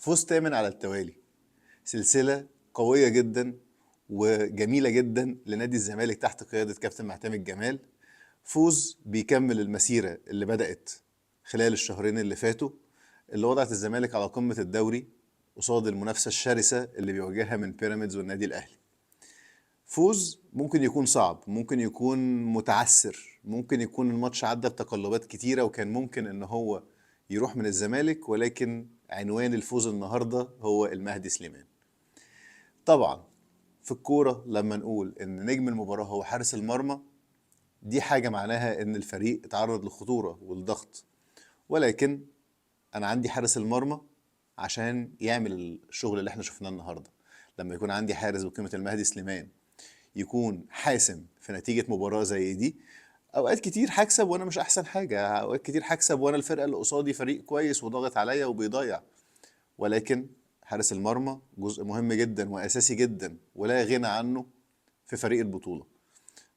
فوز تامن على التوالي. سلسلة قوية جدا وجميلة جدا لنادي الزمالك تحت قيادة كابتن معتمد جمال. فوز بيكمل المسيرة اللي بدأت خلال الشهرين اللي فاتوا، اللي وضعت الزمالك على قمة الدوري قصاد المنافسة الشرسة اللي بيواجهها من بيراميدز والنادي الأهلي. فوز ممكن يكون صعب، ممكن يكون متعثر، ممكن يكون الماتش عدى بتقلبات كتيرة وكان ممكن ان هو يروح من الزمالك، ولكن عنوان الفوز النهاردة هو المهدي سليمان. طبعا في الكورة لما نقول ان نجم المباراة هو حارس المرمى، دي حاجة معناها ان الفريق اتعرض للخطورة والضغط، ولكن انا عندي حارس المرمى عشان يعمل الشغل اللي احنا شفناه النهاردة. لما يكون عندي حارس بقيمة المهدي سليمان يكون حاسم في نتيجة مباراة زي دي، اوقات كتير هكسب وانا مش احسن حاجة، اوقات كتير هكسب وانا الفرقة اللي قصادي فريق كويس وضاغط عليا وبيضيع، ولكن حارس المرمى جزء مهم جدا واساسي جدا ولا غنى عنه في فريق البطولة.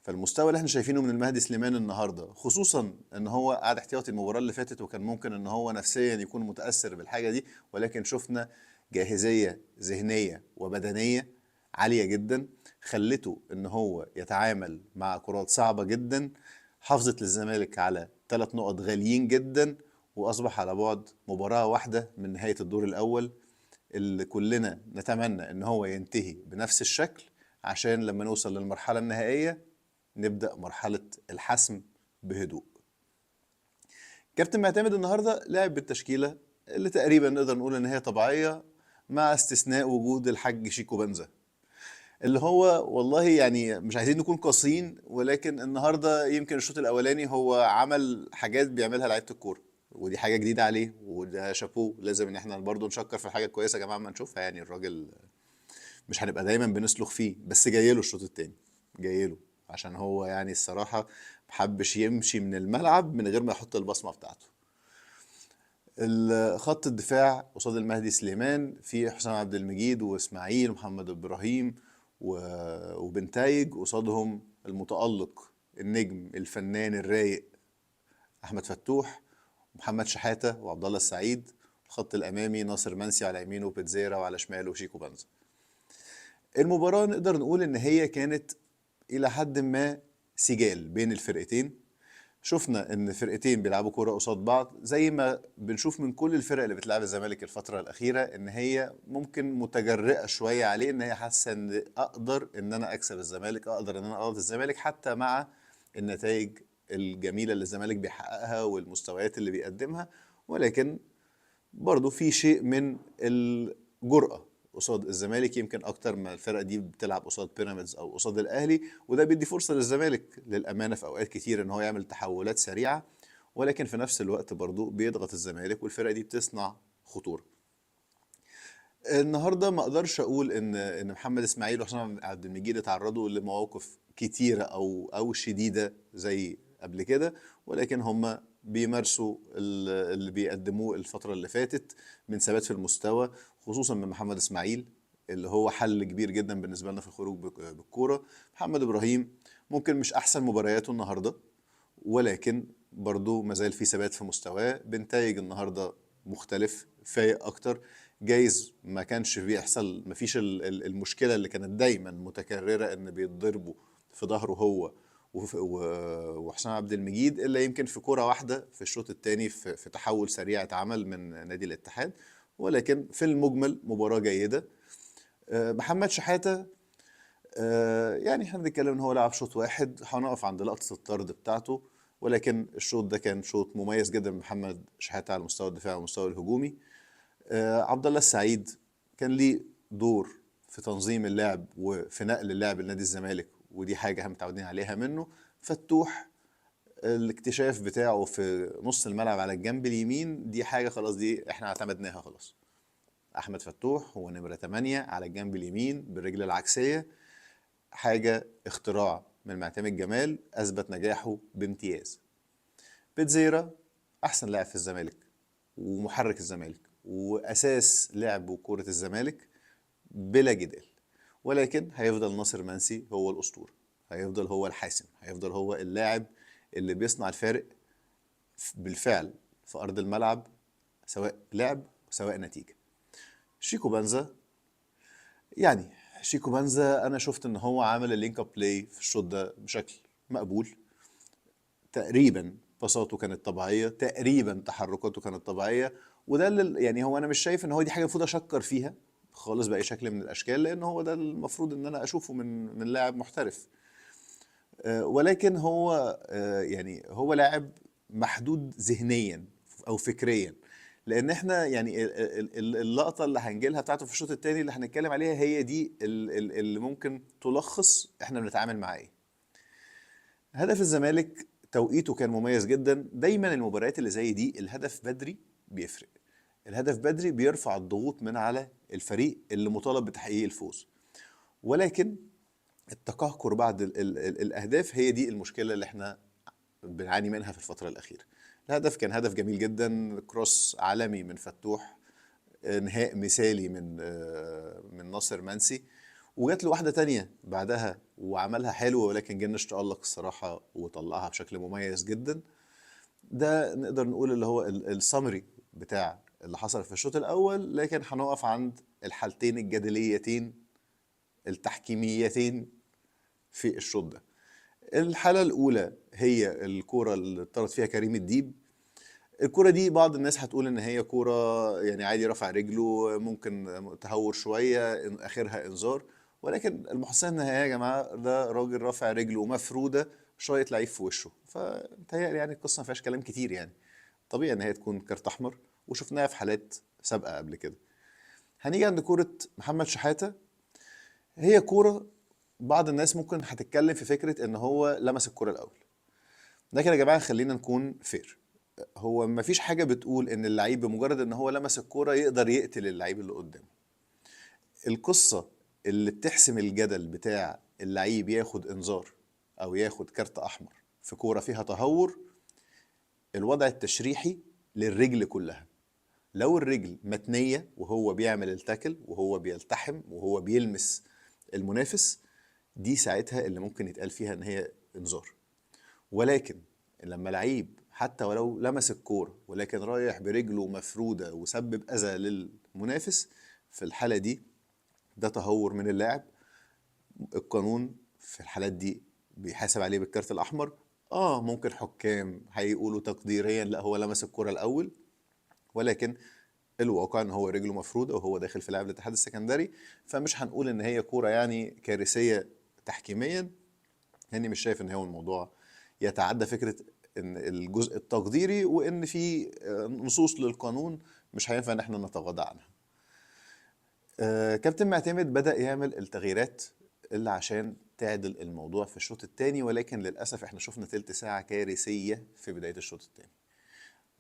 فالمستوى اللي احنا شايفينه من المهدي سليمان النهارده، خصوصا ان هو قعد احتياطي المباراه اللي فاتت وكان ممكن ان هو نفسيا يكون متاثر بالحاجه دي، ولكن شفنا جاهزيه ذهنيه وبدنيه عاليه جدا خلته ان هو يتعامل مع كرات صعبه جدا، حافظت للزمالك على 3 نقط غاليين جدا، واصبح على بعد مباراه واحده من نهايه الدور الاول، اللي كلنا نتمنى ان هو ينتهي بنفس الشكل عشان لما نوصل للمرحله النهائيه نبدأ مرحلة الحسم بهدوء. كابتن معتمد النهارده لعب بالتشكيلة اللي تقريبا نقدر نقول ان هي طبيعية، مع استثناء وجود الحاج شيكو بنزا، اللي هو والله يعني مش عايزين نكون قاسيين، ولكن النهارده يمكن الشوط الاولاني هو عمل حاجات بيعملها لعيبة الكورة، ودي حاجة جديدة عليه وده شابوه. لازم ان احنا برضو نشكر في الحاجة الكويسة يا جماعة ما نشوفها، يعني الراجل مش هنبقى دايما بنسلخ فيه، بس جاي له الشوط التاني، جاي له عشان هو يعني الصراحة محبش يمشي من الملعب من غير ما يحط البصمة بتاعته. خط الدفاع قصاد المهدي سليمان في حسام عبد المجيد واسماعيل ومحمد ابراهيم وبنتايج، قصادهم المتألق النجم الفنان الرايق احمد فتوح ومحمد شحاتة وعبد الله السعيد. الخط الامامي ناصر منسي على يمينه وبيتزيرا، وعلى شماله شيكو بنزا. المباراة نقدر نقول إن هي كانت إلى حد ما سجال بين الفرقتين. شفنا إن فرقتين بيلعبوا كورة قصاد بعض، زي ما بنشوف من كل الفرق اللي بتلعب الزمالك الفترة الأخيرة، إن هي ممكن متجرئة شوية عليه، إن هي حاسة إن أقدر إن أنا أكسب الزمالك، أقدر إن أنا أغلط الزمالك حتى مع النتائج الجميلة اللي الزمالك بيحققها والمستويات اللي بيقدمها، ولكن برضه في شيء من الجرأة قصاد الزمالك، يمكن اكتر ما الفرقه دي بتلعب قصاد بيراميدز او قصاد الاهلي، وده بيدي فرصه للزمالك للامانه في اوقات كتير ان هو يعمل تحولات سريعه، ولكن في نفس الوقت برضه بيضغط الزمالك والفرقه دي بتصنع خطوره. النهارده ما اقدرش اقول ان محمد اسماعيل وحسام عبد المجيد اتعرضوا لمواقف كتيره او شديده زي قبل كده، ولكن هم بيمارسوا اللي بيقدموه الفتره اللي فاتت من ثبات في المستوى، خصوصا من محمد اسماعيل اللي هو حل كبير جدا بالنسبه لنا في الخروج بالكوره. محمد ابراهيم ممكن مش احسن مبارياته النهارده، ولكن برضو مازال في ثبات في مستواه. بنتايج النهارده مختلف فايق اكتر، جايز ما كانش بيحصل، ما فيش المشكله اللي كانت دايما متكرره ان بيتضربوا في ظهره هو وحسام عبد المجيد، الا يمكن في كرة واحده في الشوط الثاني في تحول سريع اتعمل من نادي الاتحاد، ولكن في المجمل مباراه جيده. محمد شحاته، يعني احنا بنتكلم ان هو لعب شوط واحد، هنقف عند لقطة الطرد بتاعته، ولكن الشوط ده كان شوط مميز جدا من محمد شحاتة على المستوى الدفاعي والمستوى الهجومي. عبد الله السعيد كان ليه دور في تنظيم اللعب وفي نقل اللعب لنادي الزمالك، ودي حاجة احنا متعودين عليها منه. فتوح الاكتشاف بتاعه في نص الملعب على الجنب اليمين، دي حاجة خلاص، دي احنا اعتمدناها خلاص. احمد فتوح هو نمرة 8 على الجنب اليمين بالرجل العكسية، حاجة اختراع من معتمد جمال أثبت نجاحه بامتياز. بيتزيرا أحسن لاعب في الزمالك ومحرك الزمالك وأساس لعب وكرة الزمالك بلا جدال، ولكن هيفضل ناصر منسي هو الأسطورة، هيفضل هو الحاسم، هيفضل هو اللاعب اللي بيصنع الفارق بالفعل في أرض الملعب، سواء لعب سواء نتيجة. شيكو بنزا، يعني شيكو بنزا انا شفت ان هو عامل اللينك اب بلاي في الشوط ده بشكل مقبول تقريبا. باصاته كانت طبيعيه تقريبا، تحركاته كانت طبيعيه. وده اللي يعني هو انا مش شايف ان هو دي حاجه المفروض اشكر فيها خالص باي شكل من الاشكال، لان هو ده المفروض ان انا اشوفه من لاعب محترف. ولكن هو يعني هو لاعب محدود ذهنيا او فكريا. لان احنا يعني اللقطه اللي هنجيلها بتاعته في الشوط الثاني اللي هنتكلم عليها هي دي اللي ممكن تلخص احنا بنتعامل معاه ايه. هدف الزمالك توقيته كان مميز جدا. دايما المباريات اللي زي دي الهدف بدري بيفرق. الهدف بدري بيرفع الضغوط من على الفريق اللي مطالب بتحقيق الفوز. ولكن التقهقر بعد ال الاهداف هي دي المشكله اللي احنا بنعاني منها في الفتره الاخيره. الهدف كان هدف جميل جدا، كروس عالمي من فتوح، انهاء مثالي من ناصر منسي. وجات له واحده تانية بعدها وعملها حلو، ولكن جنش تألق الصراحه وطلعها بشكل مميز جدا. ده نقدر نقول اللي هو السمري بتاع اللي حصل في الشوط الاول. لكن هنقف عند الحالتين الجدليتين التحكيميتين في الشوط ده. الحالة الأولى هي الكرة اللي اتطرد فيها كريم الديب. الكرة دي بعض الناس هتقول إن هي كرة يعني عادي، رفع رجله ممكن تهور شوية آخرها إنذار. ولكن المحصلة النهائية يا جماعة ده راجل رافع رجله مفرودة، شوية لعيب في وشه. فمتهيألي يعني القصة ما فيهاش كلام كتير يعني. طبيعي إن هي تكون كارت أحمر، وشفناها في حالات سابقة قبل كده. هنيجي عند كرة محمد شحاتة. هي كورة بعض الناس ممكن هتتكلم في فكرة ان هو لمس الكرة الاول. لكن يا جماعة خلينا نكون فير. هو مفيش حاجة بتقول ان اللعيب بمجرد ان هو لمس الكرة يقدر يقتل اللعيب اللي قدامه. القصة اللي بتحسم الجدل بتاع اللعيب ياخد انذار او ياخد كارت احمر في كورة فيها تهور، الوضع التشريحي للرجل كلها. لو الرجل متنية وهو بيعمل التاكل وهو بيلتحم وهو بيلمس المنافس، دي ساعتها اللي ممكن يتقال فيها ان هي انذار. ولكن لما لعيب حتى ولو لمس الكورة ولكن رايح برجله مفرودة وسبب أذى للمنافس، في الحالة دي ده تهور من اللاعب. القانون في الحالات دي بيحاسب عليه بالكارت الأحمر. اه ممكن حكام هيقولوا تقديريا لا هو لمس الكرة الأول، ولكن الواقع ان هو رجله مفروده وهو داخل في لعب الاتحاد السكندري. فمش هنقول ان هي كوره يعني كارثيه تحكيميا، لاني مش شايف ان هو الموضوع يتعدى فكره ان الجزء التقديري، وان في نصوص للقانون مش هينفع ان احنا نتغاضى عنها. كابتن معتمد بدأ يعمل التغييرات اللي عشان تعدل الموضوع في الشوط الثاني. ولكن للاسف احنا شفنا تلت ساعه كارثيه في بدايه الشوط الثاني.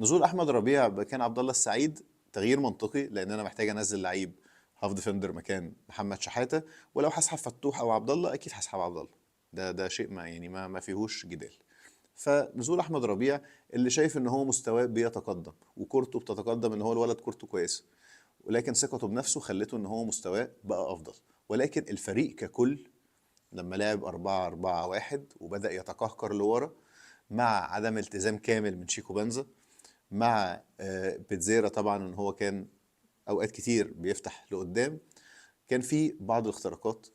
نزول احمد ربيع مكان عبد الله السعيد تغيير منطقي، لان انا محتاج انزل لعيب هاف ديفندر مكان محمد شحاته. ولو هسحب فتوح او عبد الله اكيد هسحب عبد الله. ده شيء ما يعني ما فيهوش جدال. فنزول احمد ربيع اللي شايف ان هو مستواه بيتقدم وكورته بتتقدم، ان هو الولد كورته كويسه، ولكن ثقته بنفسه خلته ان هو مستواه بقى افضل. ولكن الفريق ككل لما لعب 4-4-1 وبدأ يتقهقر لورا مع عدم التزام كامل من شيكو بنزا، مع بيتزيرا طبعا ان هو كان اوقات كتير بيفتح لقدام، كان في بعض الاختراقات.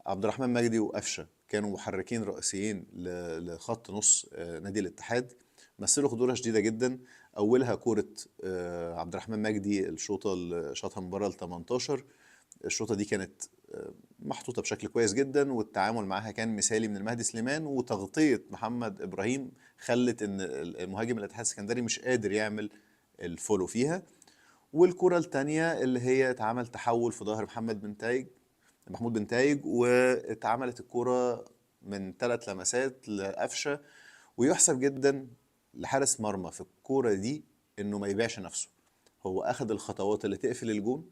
عبد الرحمن مجدي وقفشه كانوا محركين رئيسيين لخط نص نادي الاتحاد، مثلوا خطوره شديده جدا. اولها كوره عبد الرحمن مجدي، الشوطه اللي شاطها من بره ال 18. الشوطه دي كانت محطوطه بشكل كويس جدا، والتعامل معاها كان مثالي من المهدي سليمان، وتغطيه محمد ابراهيم خلت ان المهاجم الاتحاد السكندري مش قادر يعمل الفولو فيها. والكره الثانيه اللي هي اتعمل تحول في ظهر محمود بن تايج، واتعملت الكره من 3 لمسات لقفشه. ويحسب جدا لحارس مرمى في الكوره دي انه ما يبيعش نفسه. هو اخذ الخطوات اللي تقفل الجون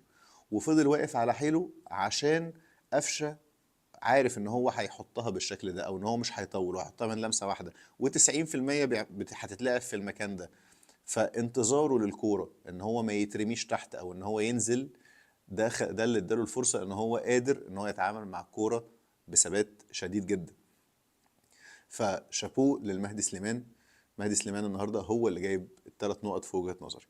وفضل واقف على حيله عشان قفشه عارف ان هو هيحطها بالشكل ده، او ان هو مش هيطول وهيحطها من لمسه واحده، و90% هتتلعب في المكان ده. فانتظاره للكوره ان هو ما يترميش تحت او ان هو ينزل، ده اللي اداله الفرصه ان هو قادر ان هو يتعامل مع الكوره بثبات شديد جدا. فشابوه للمهدي سليمان. مهدي سليمان النهارده هو اللي جايب ال3 نقط في وجهه نظري.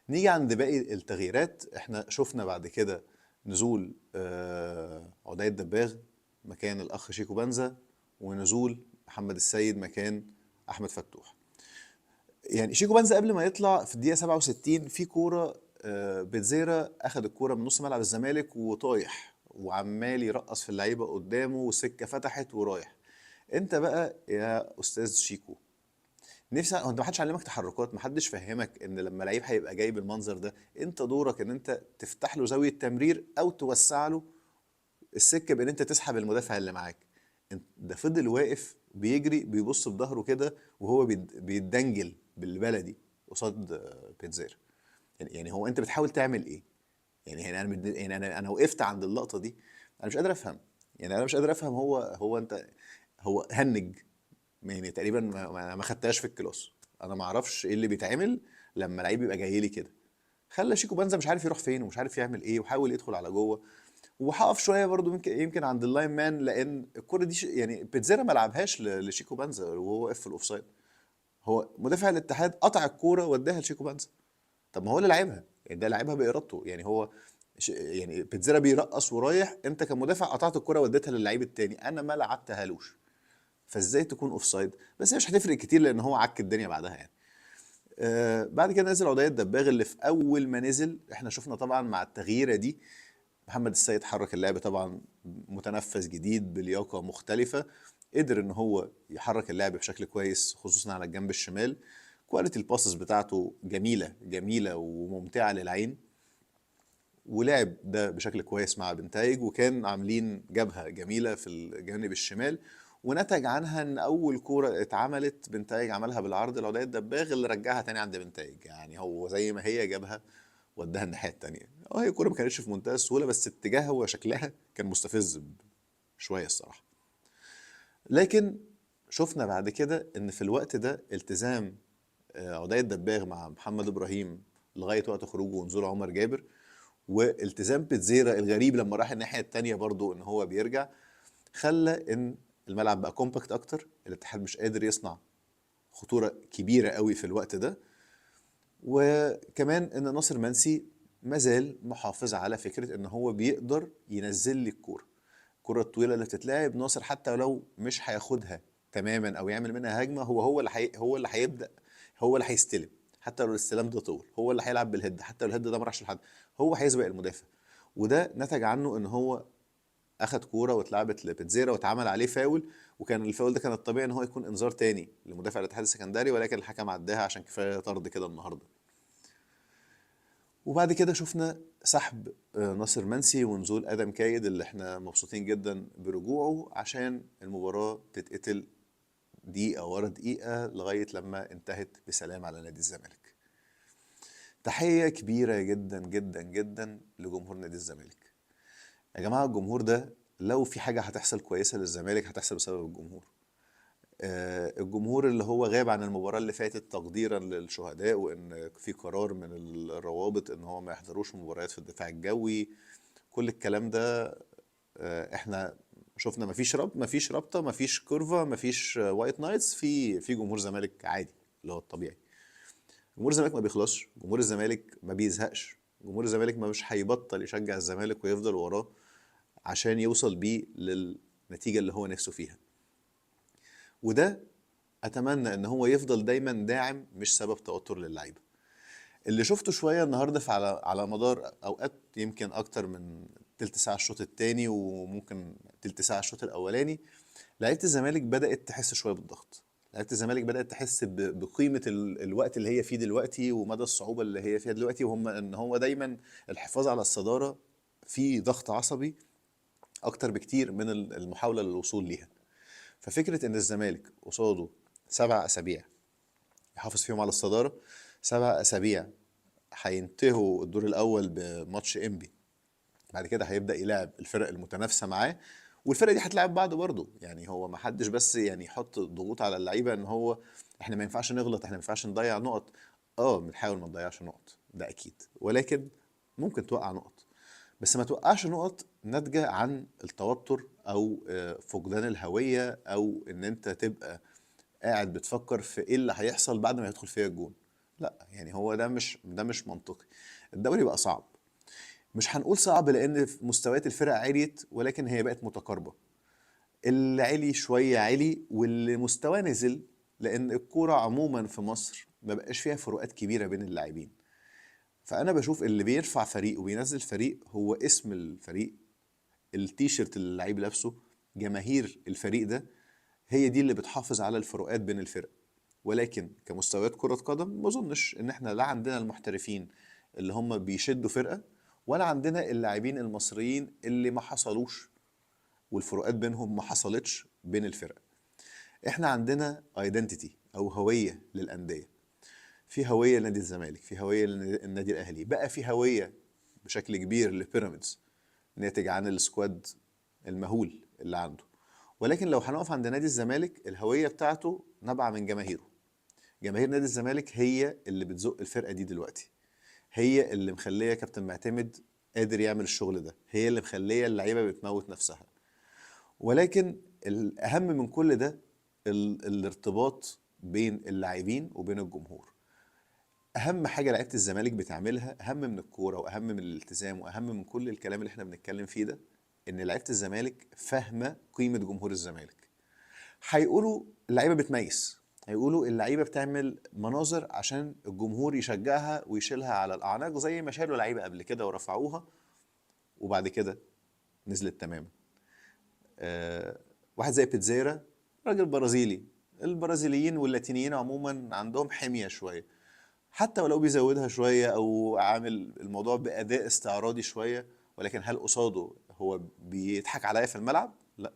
نيجي عند باقي التغييرات. احنا شفنا بعد كده نزول عدي الدباغ مكان الاخ شيكو بنزا، ونزول محمد السيد مكان احمد فتوح. يعني شيكو بنزا قبل ما يطلع في الدقيقه 67 في كوره بتزيرا اخد الكوره من نص ملعب الزمالك وطايح وعمال يرقص في اللعيبه قدامه والسكه فتحت ورايح. انت بقى يا استاذ شيكو، نفسي هو انت ما حدش علمك تحركات، ما حدش فهمك ان لما لعيب هيبقى جاي بالمنظر ده انت دورك ان انت تفتح له زاويه تمرير او توسع له السكه بان انت تسحب المدافع اللي معاك. ده فضل واقف بيجري بيبص بظهره كده وهو بيتدنجل بالبلدي قصاد بيتزير. يعني هو انت بتحاول تعمل ايه؟ يعني انا يعني انا وقفت عند اللقطه دي، انا مش قادر افهم. يعني انا مش قادر افهم هو انت هو هنج. يعني تقريبا ما خدتهاش في الكلاس. انا ما اعرفش ايه اللي بيتعمل لما لعيب يبقى جاي لي كده. خلى شيكو بنزا مش عارف يروح فين ومش عارف يعمل ايه وحاول يدخل على جوه. وهقف شويه برضو يمكن عند اللاين مان، لان الكره دي يعني بيتزيرا ما لعبهاش لشيكو بنزا وهو واقف في الاوفسايد. هو مدافع الاتحاد قطع الكوره واداها لشيكو بنزا. طب ما هو اللي لعبها، يعني ده لعبها بارادته. يعني هو يعني بيتزيرا بيرقص ورايح، انت كمدافع قطعت الكوره واديتها للعيب التاني، انا ما لعبتهالوش. فازاي تكون اوف سايد؟ بس هي مش هتفرق كتير لان هو عك الدنيا بعدها يعني. بعد كده نزل عدي الدباغ اللي في اول ما نزل احنا شفنا طبعا مع التغييره دي محمد السيد حرك اللعب طبعا، متنفس جديد بلياقه مختلفه، قدر ان هو يحرك اللعب بشكل كويس خصوصا على الجنب الشمال. كواليتي الباسز بتاعته جميله جميله وممتعه للعين، ولعب ده بشكل كويس مع بنتايج، وكان عاملين جبهة جميلة في الجانب الشمال. ونتج عنها ان اول كورة اتعملت بنتايج عملها بالعرض لعدي الدباغ اللي رجعها تاني عند بنتايج. يعني هو زي ما هي جابها وداها الناحية التانية. هي الكورة ما كانتش في منتهى السهولة بس اتجاهها وشكلها كان مستفز شوية الصراحة. لكن شفنا بعد كده ان في الوقت ده التزام عدي الدباغ مع محمد ابراهيم لغاية وقت خروجه ونزول عمر جابر، والتزام بيتزيرا الغريب لما راح الناحيه التانيه برضو ان هو بيرجع، خلى ان الملعب بقى كومباكت اكتر. الاتحاد مش قادر يصنع خطوره كبيره قوي في الوقت ده. وكمان ان ناصر منسي مازال محافظ على فكره ان هو بيقدر ينزل لي الكوره الطويله اللي بتتلعب. ناصر حتى لو مش هياخدها تماما او يعمل منها هجمه، هو اللي هيبدا، هو اللي هيستلم. حتى لو الاستلام ده طول هو اللي هيلعب بالهيد، حتى لو الهيد ده ما راحش لحد هو هيسبق المدافع. وده نتج عنه ان هو اخد كوره واتلعبت لبيتزيرا واتعمل عليه فاول، وكان الفاول ده كان الطبيعي ان هو يكون انذار تاني لمدافع الاتحاد السكندري، ولكن الحكم عداها عشان كفايه طرد كده النهارده. وبعد كده شفنا سحب ناصر منسي ونزول ادم كايد اللي احنا مبسوطين جدا برجوعه عشان المباراه تتقتل دقيقه ورا دقيقه لغايه لما انتهت بسلام على نادي الزمالك. تحيه كبيره جدا جدا جدا لجمهور نادي الزمالك. يا جماعه الجمهور ده لو في حاجه هتحصل كويسه للزمالك هتحصل بسبب الجمهور. الجمهور اللي هو غاب عن المباراة اللي فاتت تقديرا للشهداء وان في قرار من الروابط ان هو ما يحضروش مباريات في الدفاع الجوي. كل الكلام ده احنا شفنا مفيش رابطة، مفيش كورفا، مفيش وايت نايتس، في جمهور زمالك عادي اللي هو الطبيعي. جمهور الزمالك ما بيخلصش، جمهور الزمالك ما بيزهقش، جمهور الزمالك ما مش هيبطل يشجع الزمالك ويفضل وراه عشان يوصل بيه للنتيجة اللي هو نفسه فيها. وده اتمنى ان هو يفضل دايما داعم مش سبب توتر للعيبه. اللي شفته شويه النهارده في على مدار اوقات يمكن اكتر من تلت ساعه الشوط الثاني وممكن تلت ساعه الشوط الاولاني، لعيبه الزمالك بدات تحس شويه بالضغط. لعيبه الزمالك بدات تحس بقيمه الوقت اللي هي فيه دلوقتي ومدى الصعوبه اللي هي فيها دلوقتي، وهم ان هو دايما الحفاظ على الصداره في ضغط عصبي اكتر بكتير من المحاوله للوصول ليها. ففكره ان الزمالك قصاده 7 اسابيع يحافظ فيهم على الصدارة، 7 أسابيع هينتهوا الدور الأول بماتش إنبي، بعد كده هيبدأ يلعب الفرق المتنافسة معاه، والفرق دي هتلعب بعض برضه. يعني هو ما حدش بس يعني يحط ضغوط على اللعيبة ان هو احنا ما ينفعش نغلط، احنا ما ينفعش نضيع نقط. اه بنحاول ما نضيعش نقط ده اكيد، ولكن ممكن توقع نقط، بس ما توقعش نقط ناتجة عن التوتر او فقدان الهوية، او ان انت تبقى قاعد بتفكر في ايه اللي هيحصل بعد ما يدخل فيها الجون. لا يعني هو ده مش منطقي. الدوري بقى صعب، مش هنقول صعب لان مستويات الفرق عليت، ولكن هي بقت متقاربه. اللي علي شويه علي، واللي مستواه نزل، لان الكوره عموما في مصر ما بقاش فيها فروقات كبيره بين اللاعبين. فانا بشوف اللي بيرفع فريق وبينزل فريق هو اسم الفريق، التيشيرت اللي اللعيب لابسه، جماهير الفريق ده، هي دي اللي بتحافظ على الفروقات بين الفرق. ولكن كمستويات كرة قدم ما اظنش ان احنا لا عندنا المحترفين اللي هم بيشدوا فرقة، ولا عندنا اللاعبين المصريين اللي ما حصلوش والفروقات بينهم ما حصلتش بين الفرق. احنا عندنا ايدنتيتي او هوية للأندية. في هوية لنادي الزمالك، في هوية للنادي الأهلي، بقى في هوية بشكل كبير لبيراميدز، ناتج عن السكواد المهول اللي عنده. ولكن لو هنقف عند نادي الزمالك، الهوية بتاعته نابعة من جماهيره. جماهير نادي الزمالك هي اللي بتزق الفرقة دي دلوقتي، هي اللي مخلية كابتن معتمد قادر يعمل الشغل ده، هي اللي مخلية اللعيبة بتموت نفسها. ولكن الأهم من كل ده الارتباط بين اللاعبين وبين الجمهور. أهم حاجة لعيبة الزمالك بتعملها، أهم من الكورة وأهم من الالتزام وأهم من كل الكلام اللي احنا بنتكلم فيه ده، إن لعيبة الزمالك فاهمة قيمة جمهور الزمالك. هيقولوا اللعيبه بتميز، هيقولوا اللعيبه بتعمل مناظر عشان الجمهور يشجعها ويشيلها على الاعناق، زي ما شالوا لعيبه قبل كده ورفعوها وبعد كده نزلت تماما. أه، واحد زي بيتزيرا، راجل برازيلي. البرازيليين واللاتينيين عموما عندهم حميه شويه، حتى ولو بيزودها شويه او عامل الموضوع باداء استعراضي شويه، ولكن هل قصاده هو بيضحك عليا في الملعب؟ لا.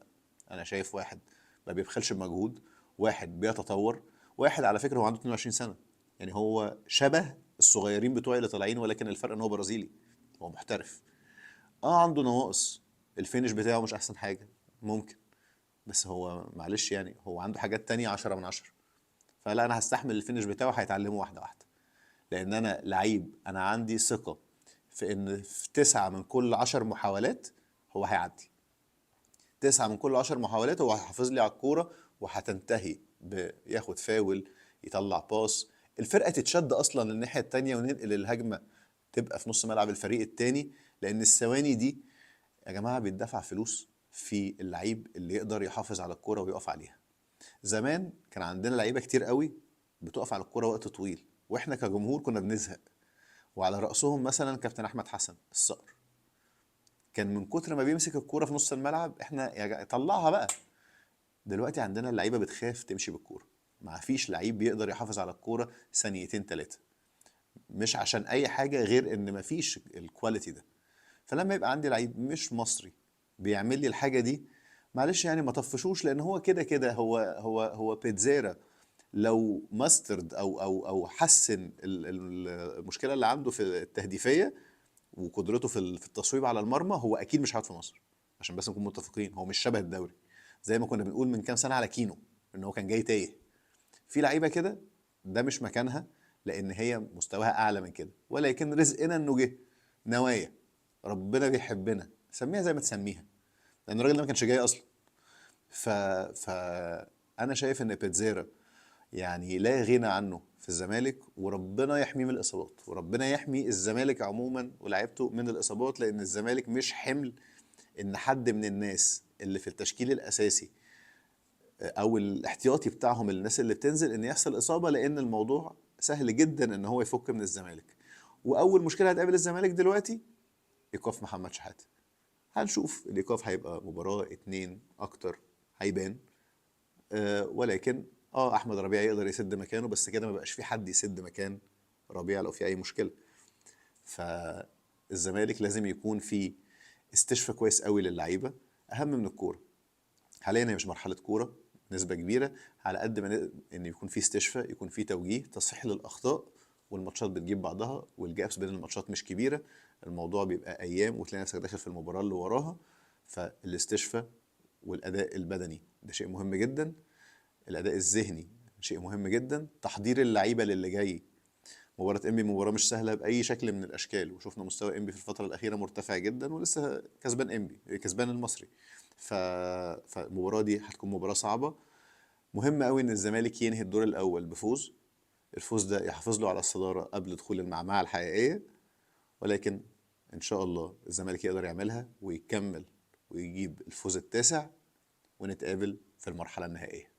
انا شايف واحد ما بيبخلش بمجهود، واحد بيتطور، واحد على فكره هو عنده 22 سنه، يعني هو شبه الصغيرين بتوعي اللي طالعين، ولكن الفرق ان هو برازيلي، هو محترف. اه عنده نواقص، الفينش بتاعه مش احسن حاجه ممكن، بس هو معلش يعني هو عنده حاجات تانية 10 من 10. فلا انا هستحمل الفينش بتاعه، هيتعلمه واحده واحده، لان انا لعيب، انا عندي ثقه في ان في 9 من كل 10 محاولات هو هيعدي. 9 من كل 10 محاولات هو هيحافظ لي على الكورة، وهتنتهي بياخد فاول، يطلع باص، الفرقة تتشد أصلا للناحية التانية وننقل الهجمة تبقى في نص ملعب الفريق التاني. لأن الثواني دي يا جماعة بيدفع فلوس في اللعيب اللي يقدر يحافظ على الكورة ويقف عليها. زمان كان عندنا لعيبة كتير قوي بتقف على الكورة وقت طويل، واحنا كجمهور كنا بنزهق. وعلى رأسهم مثلا كابتن أحمد حسن الصقر، كان من كتر ما بيمسك الكورة في نص الملعب احنا طلعها بقى. دلوقتي عندنا اللعيبه بتخاف تمشي بالكوره، ما فيش لعيب بيقدر يحافظ على الكوره ثانيتين ثلاثه، مش عشان اي حاجه غير ان ما فيش الكواليتي ده. فلما يبقى عندي لعيب مش مصري بيعمل لي الحاجه دي، معلش يعني ما طفشوش، لان هو كده كده هو بيتزيرا لو ماسترد او حسن المشكله اللي عنده في التهديفيه وقدرته في التصويب على المرمى، هو اكيد مش هيقعد في مصر. عشان بس نكون متفقين، هو مش شبه الدوري، زي ما كنا بنقول من كام سنه على كينو ان هو كان جاي تايه. في لعيبه كده ده مش مكانها، لان هي مستواها اعلى من كده، ولكن رزقنا انه جه. نوايا، ربنا بيحبنا، سميها زي ما تسميها، لان الراجل ده ما كانش جاي اصلا. ف ف انا شايف ان بيتزيرا يعني لا غنى عنه في الزمالك، وربنا يحميه من الاصابات، وربنا يحمي الزمالك عموما ولاعيبته من الاصابات، لان الزمالك مش حمل ان حد من الناس اللي في التشكيل الاساسي او الاحتياطي بتاعهم، الناس اللي بتنزل، ان يحصل اصابه، لان الموضوع سهل جدا ان هو يفك من الزمالك. واول مشكله هتقابل الزمالك دلوقتي ايقاف محمد شحاته. هنشوف الايقاف هيبقى مباراه اتنين اكتر، هيبان. ولكن احمد ربيع يقدر يسد مكانه، بس كده ما بقاش في حد يسد مكان ربيع لو في اي مشكله. فالزمالك لازم يكون في استشفاء كويس قوي للعيبه، اهم من الكوره. حاليا هي مش مرحله كوره نسبه كبيره، على قد ما ان يكون في استشفاء، يكون في توجيه تصحيح للاخطاء، والماتشات بتجيب بعضها، والجابس بين الماتشات مش كبيره، الموضوع بيبقى ايام وتلاقي نفسك داخل في المباراه اللي وراها. فالاستشفاء والاداء البدني ده شيء مهم جدا، الاداء الذهني شيء مهم جدا، تحضير اللعيبه للي جاي. مباراة انبي مباراة مش سهلة بأي شكل من الأشكال، وشفنا مستوى انبي في الفترة الأخيرة مرتفع جدا، ولسه كسبان انبي، كسبان المصري. ف... فالمباراة دي هتكون مباراة صعبة. مهم قوي إن الزمالك ينهي الدور الأول بفوز، الفوز ده يحافظ له على الصدارة قبل دخول المعمعة الحقيقية، ولكن إن شاء الله الزمالك يقدر يعملها ويكمل ويجيب الفوز التاسع، ونتقابل في المرحلة النهائية.